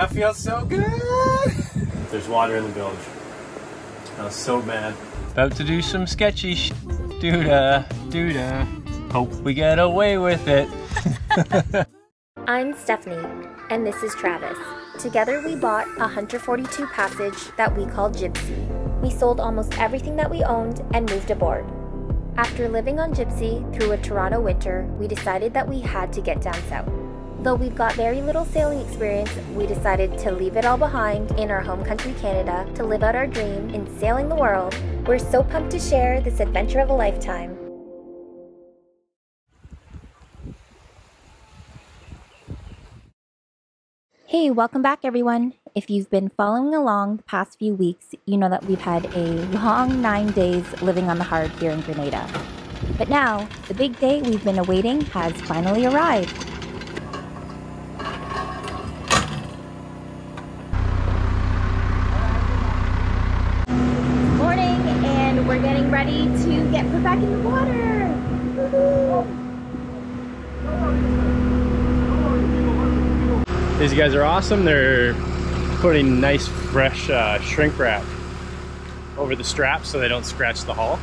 That feels so good. There's water in the bilge. I was so mad. About to do some sketchy doo-dah, doo-dah. Hope we get away with it. I'm Stephanie, and this is Travis. Together we bought a Hunter 42 Passage that we call Jibsea. We sold almost everything that we owned and moved aboard. After living on Jibsea through a Toronto winter, we decided that we had to get down south. Though we've got very little sailing experience, we decided to leave it all behind in our home country Canada to live out our dream in sailing the world. We're so pumped to share this adventure of a lifetime. Hey, welcome back everyone. If you've been following along the past few weeks, you know that we've had a long 9 days living on the hard here in Grenada. But now, the big day we've been awaiting has finally arrived. Morning, and we're getting ready to get put back in the water. Woo-hoo. These guys are awesome. They're putting nice fresh shrink wrap over the straps so they don't scratch the hull.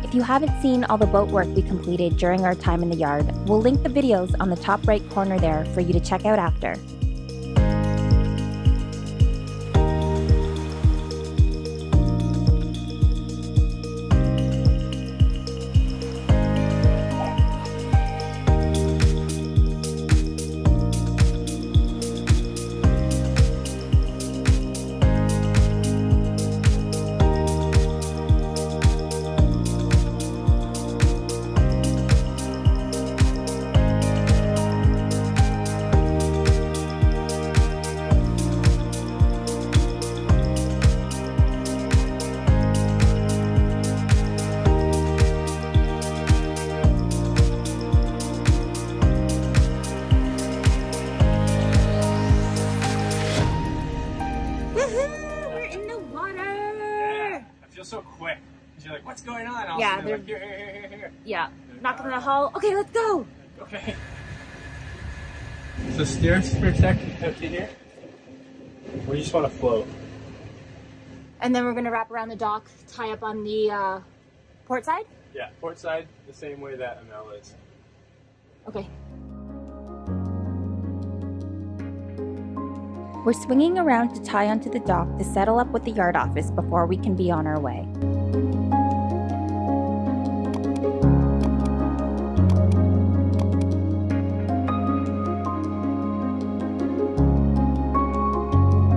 If you haven't seen all the boat work we completed during our time in the yard, we'll link the videos on the top right corner there for you to check out after. So quick. You're like, what's going on? Yeah, they're like, here. Yeah, knocking on the hull. Okay, let's go. Okay. So steer us for a second up to here. We just want to float. And then we're gonna wrap around the dock, tie up on the port side? Yeah, port side, the same way that ML is. Okay. We're swinging around to tie onto the dock to settle up with the yard office before we can be on our way.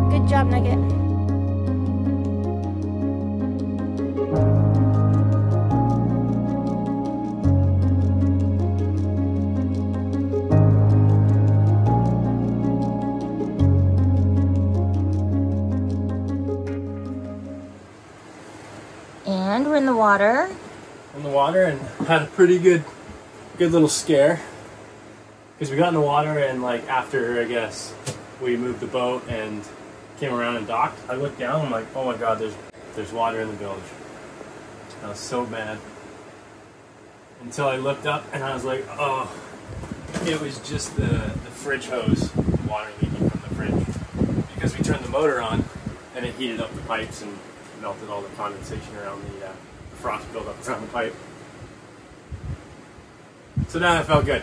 Good job, Nugget. And we're in the water. In the water, and had a pretty good little scare. Because we got in the water and like after, I guess, we moved the boat and came around and docked, I looked down, I'm like, oh my god, there's water in the bilge. I was so mad. Until I looked up and I was like, oh, it was just the fridge hose, water leaking from the fridge. Because we turned the motor on and it heated up the pipes and melted all the condensation around the frost buildup around the pipe. So now I felt good.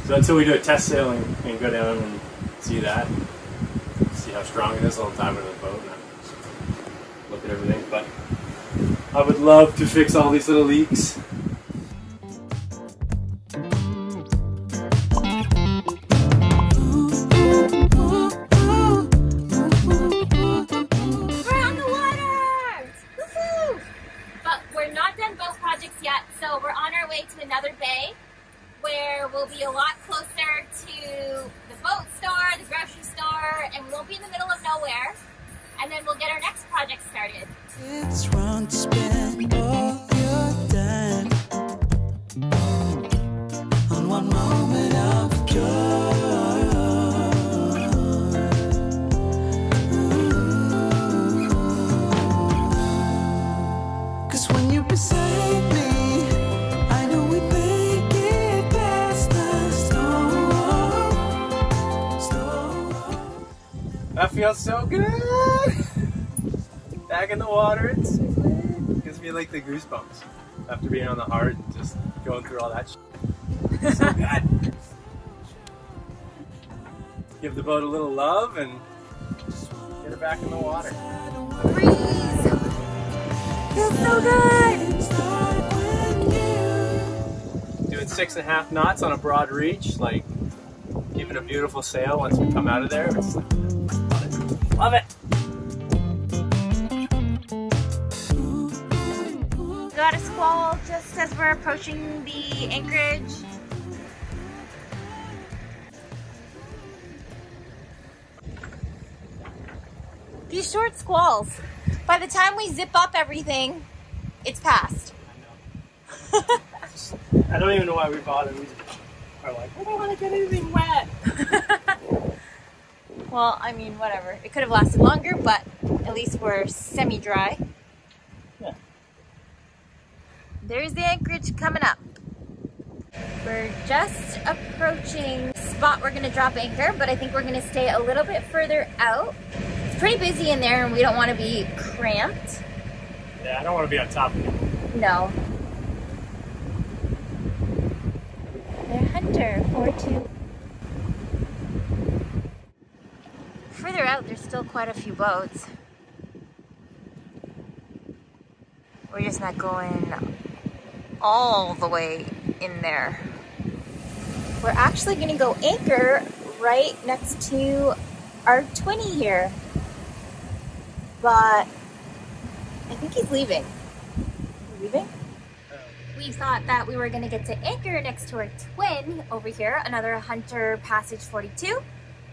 So until we do a test sailing and go down and see that, and see how strong it is all the time in the boat, and look at everything. But I would love to fix all these little leaks. So we're on our way to another bay where we'll be a lot closer to the boat store, the grocery store, and we won't be in the middle of nowhere. And then we'll get our next project started. It's wrong to spend all your time That feels so good! Back in the water, it's so good. Gives me like the goosebumps after being on the hard and just going through all that shit. So good! Give the boat a little love and get her back in the water. Breeze! Feels so good! Doing 6.5 knots on a broad reach, like keeping a beautiful sail once we come out of there. It's like, love it! Got a squall just as we're approaching the anchorage. These short squalls, by the time we zip up everything, it's past. I know. I don't even know why we bought it. We just are like, I don't want to get anything wet. Well, I mean, whatever. It could have lasted longer, but at least we're semi-dry. Yeah. There's the anchorage coming up. We're just approaching the spot we're going to drop anchor, but I think we're going to stay a little bit further out. It's pretty busy in there and we don't want to be cramped. Yeah, I don't want to be on top of it. No. They're Hunter 4-2. Further out, there's still quite a few boats. We're just not going all the way in there. We're actually gonna go anchor right next to our 20 here. But I think he's leaving. Leaving? We thought that we were gonna get to anchor next to our twin over here, another Hunter Passage 42,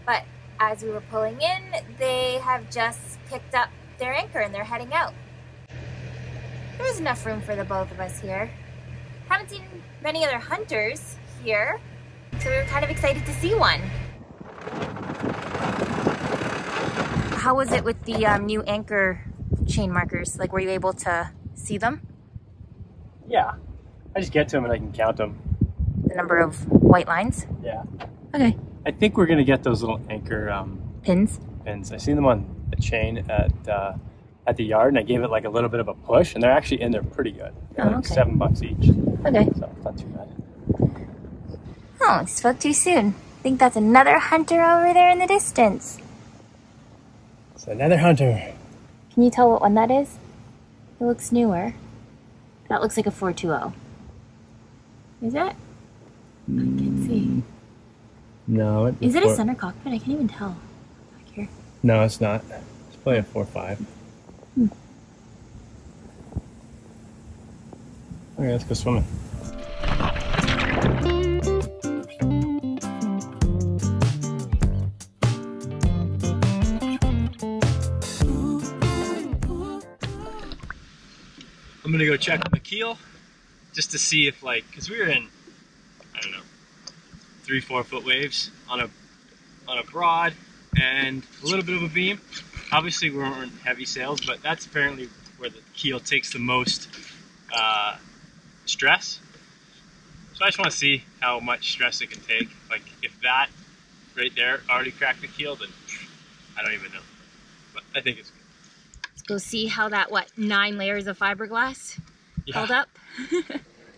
but as we were pulling in, they have just picked up their anchor and they're heading out. There was enough room for the both of us here. Haven't seen many other Hunters here, so we were kind of excited to see one. How was it with the new anchor chain markers? Like, were you able to see them? Yeah, I just get to them and I can count them. The number of white lines? Yeah. Okay. I think we're gonna get those little anchor Pins? pins. I seen them on a chain at the yard, and I gave it like a little bit of a push, and they're actually in there pretty good. They're like okay. $7 each. Okay. So it's not too bad. Oh, spoke too soon. I think that's another Hunter over there in the distance. It's another Hunter. Can you tell what one that is? It looks newer. That looks like a 420. Is it? I can't see. No. Is it a center cockpit? I can't even tell. Back here. No, it's not. It's probably a 4.5. Okay, let's go swimming. I'm gonna go check on the keel just to see if, like, because we were in, I don't know, 3-4 foot waves on a broad and a little bit of a beam. Obviously we weren't heavy sails, but that's apparently where the keel takes the most stress. So I just want to see how much stress it can take. Like, if that right there already cracked the keel, then I don't even know. But I think it's good. Let's go see how that, 9 layers of fiberglass held up.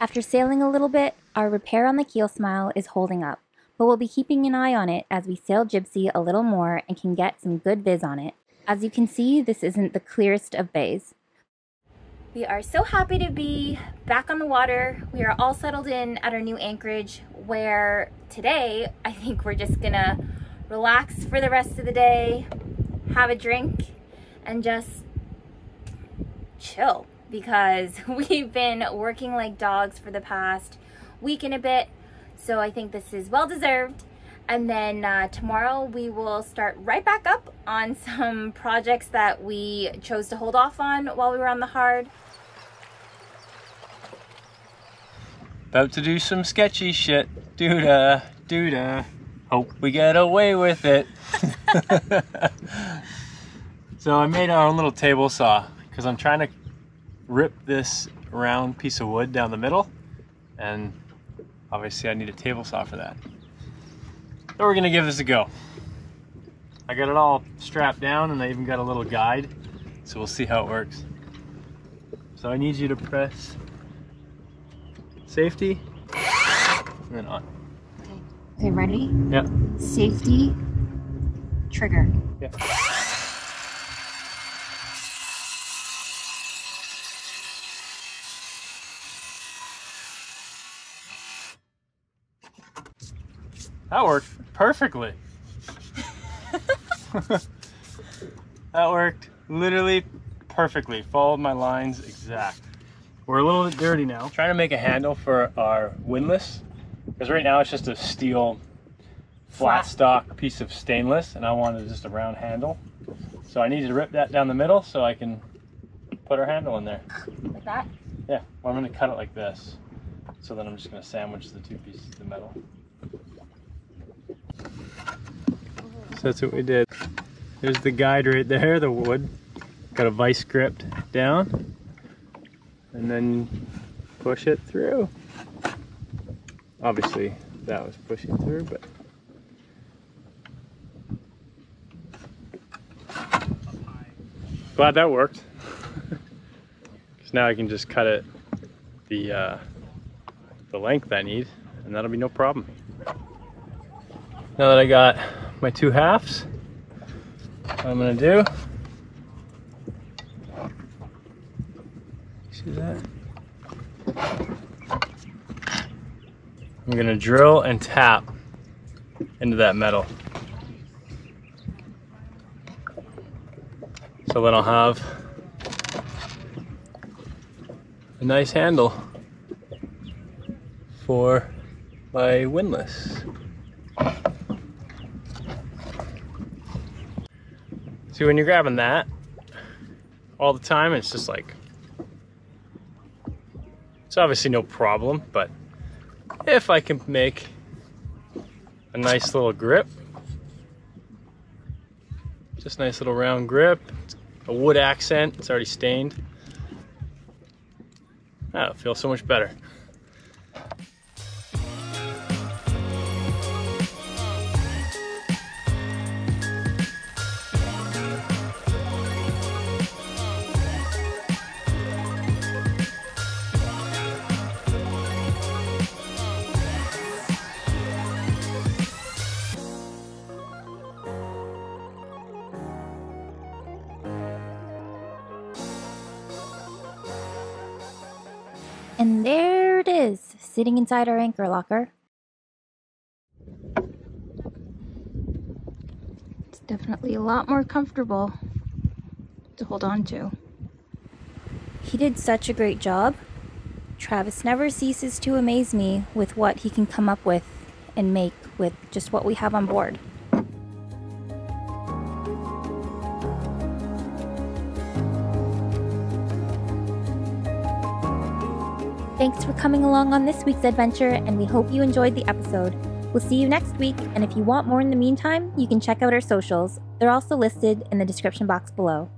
After sailing a little bit, our repair on the keel Smile is holding up, but we'll be keeping an eye on it as we sail Jibsea a little more and can get some good viz on it. As you can see, this isn't the clearest of bays. We are so happy to be back on the water. We are all settled in at our new anchorage, where today I think we're just gonna relax for the rest of the day, have a drink, and just chill, because we've been working like dogs for the past week and a bit. So I think this is well deserved. And then tomorrow we will start right back up on some projects that we chose to hold off on while we were on the hard. About to do some sketchy shit. Doo-da, doo-da. Hope we get away with it. So I made our own little table saw because I'm trying to rip this round piece of wood down the middle, and obviously I need a table saw for that. So we're gonna give this a go. I got it all strapped down and I even got a little guide. So we'll see how it works. So I need you to press safety and then on. Okay, ready? Yep. Safety, trigger. Yeah. That worked perfectly. That worked literally perfectly. Followed my lines exact. We're a little bit dirty now. Trying to make a handle for our windlass, because right now it's just a steel flat stock piece of stainless, and I wanted just a round handle. So I need to rip that down the middle so I can put our handle in there. Like that? Yeah, well, I'm going to cut it like this. So then I'm just going to sandwich the two pieces of metal. So that's what we did. There's the guide right there, the wood. Got a vice grip down. And then push it through. Obviously that was pushing through, but glad that worked. Because now I can just cut it the length I need, and that'll be no problem. Now that I got my two halves, what I'm gonna do, see that? I'm gonna drill and tap into that metal. So then I'll have a nice handle for my windlass. See, when you're grabbing that all the time, it's just like, it's obviously no problem, but if I can make a nice little grip, just nice little round grip, a wood accent, it's already stained, that'll feel so much better. And there it is, sitting inside our anchor locker. It's definitely a lot more comfortable to hold on to. He did such a great job. Travis never ceases to amaze me with what he can come up with and make with just what we have on board. Thanks for coming along on this week's adventure, and we hope you enjoyed the episode. We'll see you next week, and if you want more in the meantime, you can check out our socials. They're also listed in the description box below.